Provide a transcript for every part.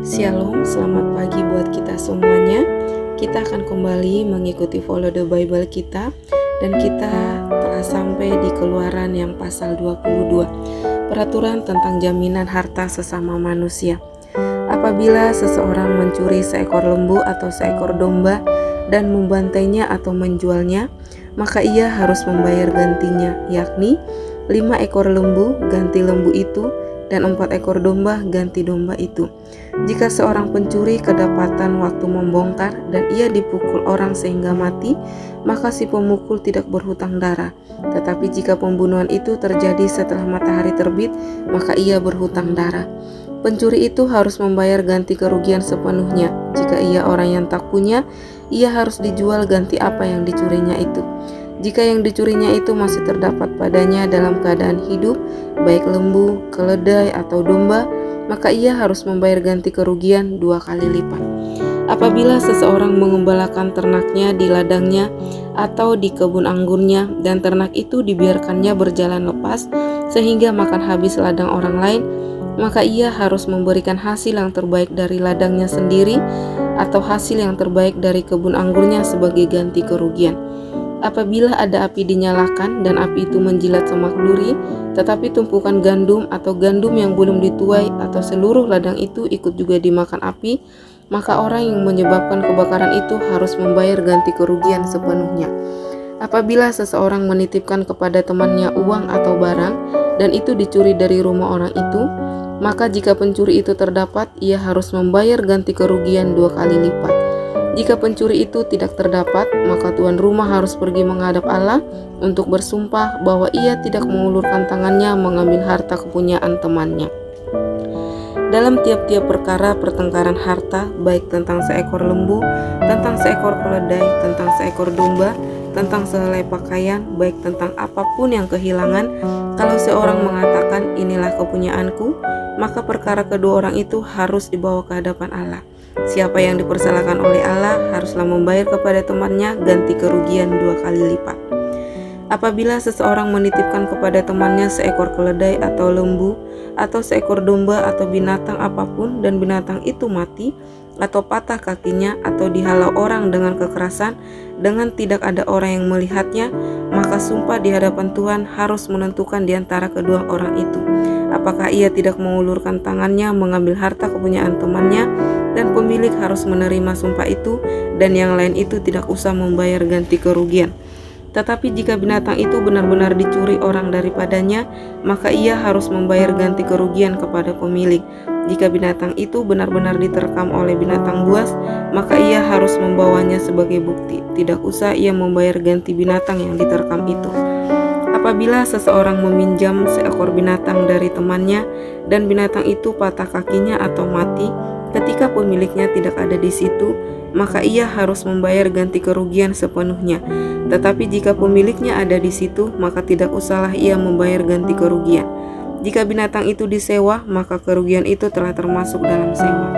Shalom, selamat pagi buat kita semuanya. Kita akan kembali mengikuti Follow the Bible kita, dan kita telah sampai di Keluaran yang pasal 22, peraturan tentang jaminan harta sesama manusia. Apabila seseorang mencuri seekor lembu atau seekor domba dan membantainya atau menjualnya, maka ia harus membayar gantinya, yakni 5 ekor lembu ganti lembu itu, dan 4 ekor domba ganti domba itu. Jika seorang pencuri kedapatan waktu membongkar dan ia dipukul orang sehingga mati, maka si pemukul tidak berhutang darah. Tetapi jika pembunuhan itu terjadi setelah matahari terbit, maka ia berhutang darah. Pencuri itu harus membayar ganti kerugian sepenuhnya. Jika ia orang yang tak punya, ia harus dijual ganti apa yang dicurinya itu. Jika yang dicurinya itu masih terdapat padanya dalam keadaan hidup, baik lembu, keledai, atau domba, maka ia harus membayar ganti kerugian 2 kali lipat. Apabila seseorang mengembalakan ternaknya di ladangnya atau di kebun anggurnya, dan ternak itu dibiarkannya berjalan lepas sehingga makan habis ladang orang lain, maka ia harus memberikan hasil yang terbaik dari ladangnya sendiri atau hasil yang terbaik dari kebun anggurnya sebagai ganti kerugian. Apabila ada api dinyalakan dan api itu menjilat semak duri, tetapi tumpukan gandum atau gandum yang belum dituai atau seluruh ladang itu ikut juga dimakan api, maka orang yang menyebabkan kebakaran itu harus membayar ganti kerugian sepenuhnya. Apabila seseorang menitipkan kepada temannya uang atau barang dan itu dicuri dari rumah orang itu, maka jika pencuri itu terdapat, ia harus membayar ganti kerugian 2 kali lipat. Jika pencuri itu tidak terdapat, maka tuan rumah harus pergi menghadap Allah untuk bersumpah bahwa ia tidak mengulurkan tangannya mengambil harta kepunyaan temannya. Dalam tiap-tiap perkara pertengkaran harta, baik tentang seekor lembu, tentang seekor keledai, tentang seekor domba, tentang sehelai pakaian, baik tentang apapun yang kehilangan, kalau seorang mengatakan inilah kepunyaanku, maka perkara kedua orang itu harus dibawa ke hadapan Allah. Siapa yang dipersalahkan oleh Allah haruslah membayar kepada temannya ganti kerugian 2 kali lipat. Apabila seseorang menitipkan kepada temannya seekor keledai atau lembu atau seekor domba atau binatang apapun, dan binatang itu mati atau patah kakinya atau dihalau orang dengan kekerasan dengan tidak ada orang yang melihatnya, maka sumpah di hadapan Tuhan harus menentukan di antara kedua orang itu apakah ia tidak mengulurkan tangannya mengambil harta kepunyaan temannya, dan pemilik harus menerima sumpah itu, dan yang lain itu tidak usah membayar ganti kerugian. Tetapi jika binatang itu benar-benar dicuri orang daripadanya, maka ia harus membayar ganti kerugian kepada pemilik. Jika binatang itu benar-benar diterkam oleh binatang buas, maka ia harus membawanya sebagai bukti. Tidak usah ia membayar ganti binatang yang diterkam itu. Apabila seseorang meminjam seekor binatang dari temannya dan binatang itu patah kakinya atau mati ketika pemiliknya tidak ada di situ, maka ia harus membayar ganti kerugian sepenuhnya. Tetapi jika pemiliknya ada di situ, maka tidak usahlah ia membayar ganti kerugian. Jika binatang itu disewa, maka kerugian itu telah termasuk dalam sewa.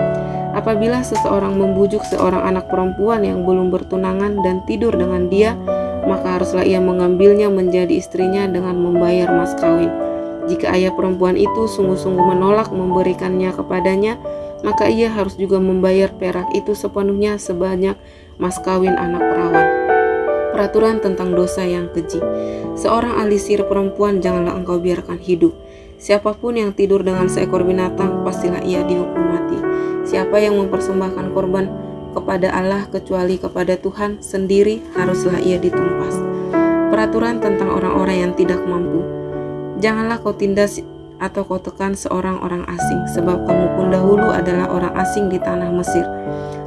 Apabila seseorang membujuk seorang anak perempuan yang belum bertunangan dan tidur dengan dia, maka haruslah ia mengambilnya menjadi istrinya dengan membayar mas kawin. Jika ayah perempuan itu sungguh-sungguh menolak memberikannya kepadanya, maka ia harus juga membayar perak itu sepenuhnya sebanyak mas kawin anak perawan. Peraturan tentang dosa yang keji. Seorang ahli sihir perempuan janganlah engkau biarkan hidup. Siapapun yang tidur dengan seekor binatang, pastilah ia dihukum mati. Siapa yang mempersembahkan korban kepada Allah kecuali kepada Tuhan sendiri, haruslah ia ditumpas. Peraturan tentang orang-orang yang tidak mampu. Janganlah kau tindas atau kau tekan seorang orang asing, sebab kamu pun dahulu adalah orang asing di tanah Mesir.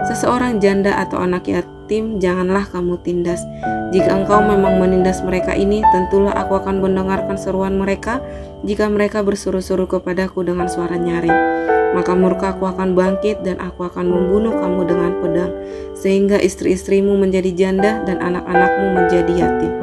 Seseorang janda atau anak yatim janganlah kamu tindas. Jika engkau memang menindas mereka ini, tentulah aku akan mendengarkan seruan mereka jika mereka berseru-seru kepadaku dengan suara nyaring. Maka murka aku akan bangkit dan aku akan membunuh kamu dengan pedang, sehingga istri-istrimu menjadi janda dan anak-anakmu menjadi yatim.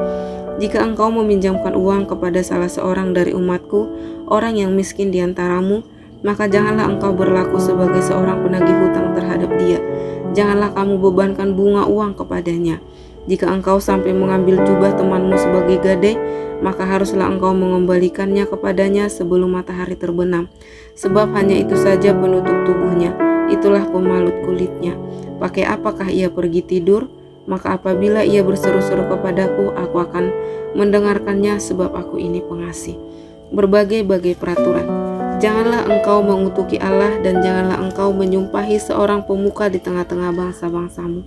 Jika engkau meminjamkan uang kepada salah seorang dari umatku, orang yang miskin di antaramu, maka janganlah engkau berlaku sebagai seorang penagih hutang terhadap dia. Janganlah kamu bebankan bunga uang kepadanya. Jika engkau sampai mengambil jubah temanmu sebagai gadai, maka haruslah engkau mengembalikannya kepadanya sebelum matahari terbenam, sebab hanya itu saja penutup tubuhnya. itulah pemalut kulitnya. Pakai apakah ia pergi tidur? Maka apabila ia berseru-seru kepadaku, aku akan mendengarkannya, sebab aku ini pengasih. Berbagai-bagai peraturan. Janganlah engkau mengutuki Allah, dan janganlah engkau menyumpahi seorang pemuka di tengah-tengah bangsa-bangsamu.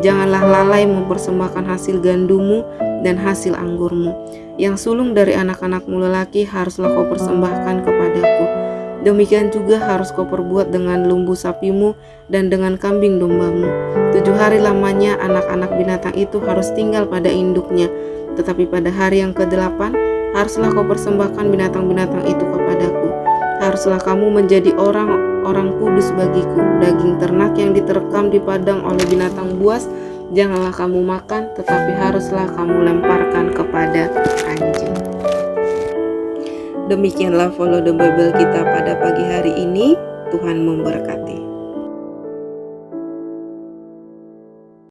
Janganlah lalai mempersembahkan hasil gandummu dan hasil anggurmu. Yang sulung dari anak-anakmu lelaki haruslah kau persembahkan kepadaku. Demikian juga harus kau perbuat dengan lembu sapimu dan dengan kambing dombamu. 7 hari lamanya anak-anak binatang itu harus tinggal pada induknya. Tetapi pada hari yang ke-8 haruslah kau persembahkan binatang-binatang itu kepadaku. Haruslah kamu menjadi orang kudus bagiku. Daging ternak yang diterkam di padang oleh binatang buas janganlah kamu makan, tetapi haruslah kamu lemparkan kepada anjing. Demikianlah Follow the Bible kita pada pagi hari ini. Tuhan memberkati.